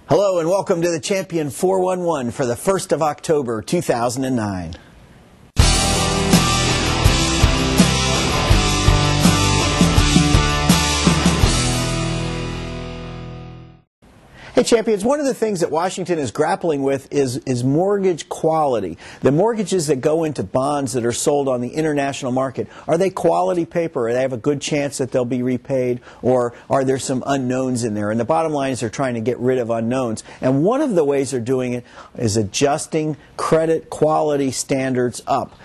Hello and welcome to the Champion 411 for the 1st of October 2009. Hey Champions, one of the things that Washington is grappling with is mortgage quality. The mortgages that go into bonds that are sold on the international market, are they quality paper? Or they have a good chance that they'll be repaid? Or are there some unknowns in there? And the bottom line is they're trying to get rid of unknowns. And one of the ways they're doing it is adjusting credit quality standards up.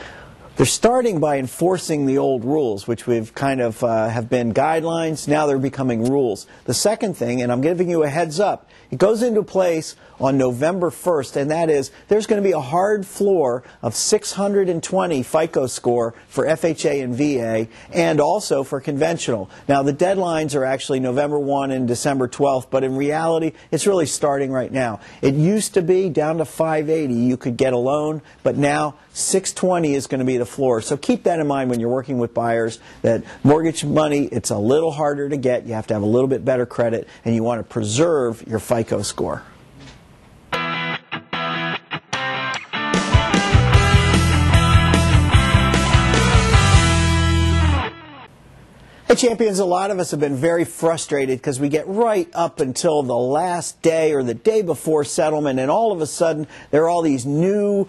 They're starting by enforcing the old rules, which we've kind of have been guidelines. Now they're becoming rules. The second thing, and I'm giving you a heads up, it goes into place on November 1st, and that is there's going to be a hard floor of 620 FICO score for FHA and VA, and also for conventional. Now the deadlines are actually November 1 and December 12th, but in reality it's really starting right now. It used to be down to 580 you could get a loan, but now 620 is going to be the floor. So keep that in mind when you're working with buyers, that mortgage money, it's a little harder to get. You have to have a little bit better credit, and you want to preserve your FICO score. Hey Champions, a lot of us have been very frustrated because we get right up until the last day or the day before settlement, and all of a sudden there are all these new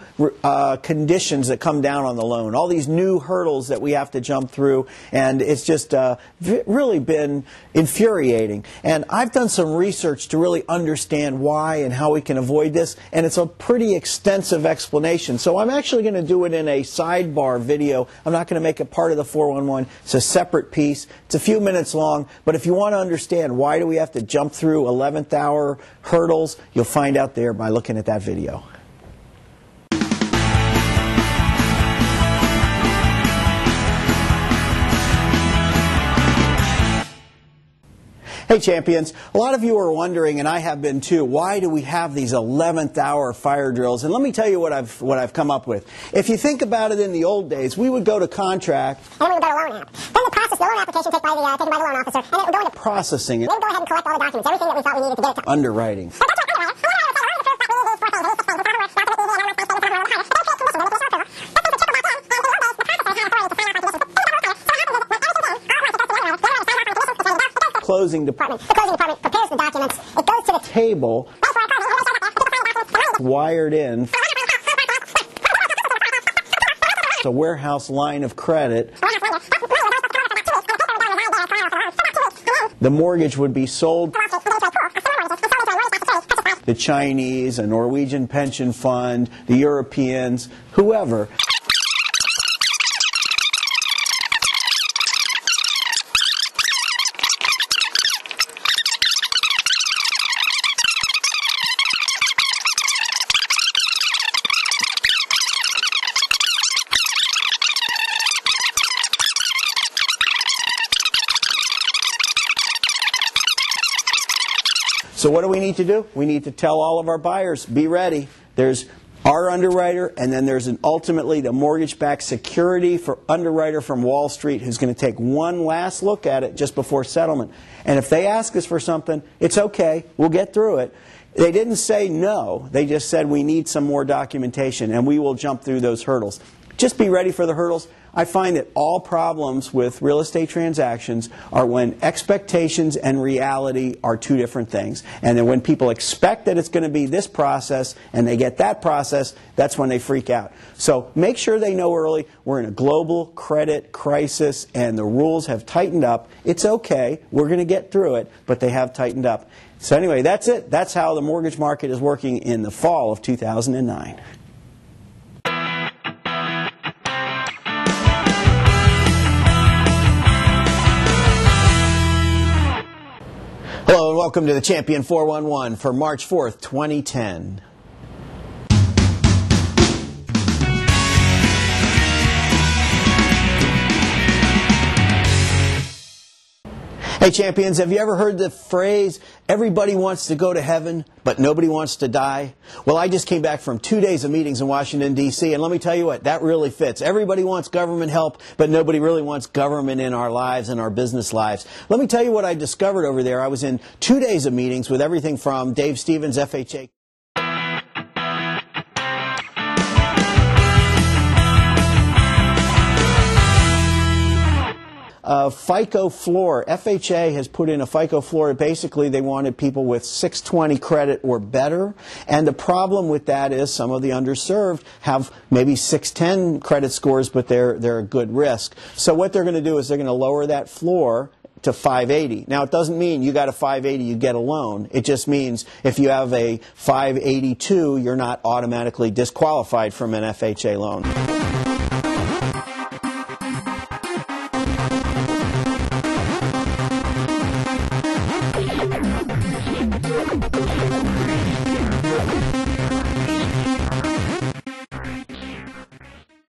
conditions that come down on the loan, all these new hurdles that we have to jump through, and it's just really been infuriating. And I've done some research to really understand why and how we can avoid this, and it's a pretty extensive explanation. So I'm actually going to do it in a sidebar video. I'm not going to make it part of the 411. It's a separate piece. It's a few minutes long, but if you want to understand why do we have to jump through 11th hour hurdles, you'll find out there by looking at that video. Hey Champions, a lot of you are wondering, and I have been too, why do we have these 11th hour fire drills? And let me tell you what I've come up with. If you think about it, in the old days, we would go to contract, and then we would go to loan app. Then the process, the loan application taken by the loan officer, and it would go into processing it. Then go ahead and collect all the documents, everything that we thought we needed to get it to underwriting. Closing department. The closing department prepares the documents. It goes to the table, wired in. It's a warehouse line of credit. The mortgage would be sold the Chinese, a Norwegian pension fund, the Europeans, whoever. So what do we need to do? We need to tell all of our buyers, be ready. There's our underwriter, and then there's ultimately the mortgage-backed security for underwriter from Wall Street who's going to take one last look at it just before settlement. And if they ask us for something, it's okay. We'll get through it. They didn't say no. They just said we need some more documentation, and we will jump through those hurdles. Just be ready for the hurdles. I find that all problems with real estate transactions are when expectations and reality are two different things. And then when people expect that it's going to be this process and they get that process, that's when they freak out. So make sure they know early. We're in a global credit crisis and the rules have tightened up. It's okay. We're going to get through it, but they have tightened up. So anyway, that's it. That's how the mortgage market is working in the fall of 2009. Hello and welcome to the Champion 411 for March 4th, 2010. Hey champions, have you ever heard the phrase, everybody wants to go to heaven, but nobody wants to die? Well, I just came back from 2 days of meetings in Washington, D.C., and let me tell you what, that really fits. Everybody wants government help, but nobody really wants government in our lives and our business lives. Let me tell you what I discovered over there. I was in 2 days of meetings with everything from Dave Stevens, FHA. FICO floor. FHA has put in a FICO floor. Basically, they wanted people with 620 credit or better. And the problem with that is some of the underserved have maybe 610 credit scores, but they're a good risk. So what they're going to do is they're going to lower that floor to 580. Now, it doesn't mean you got a 580, you get a loan. It just means if you have a 582, you're not automatically disqualified from an FHA loan.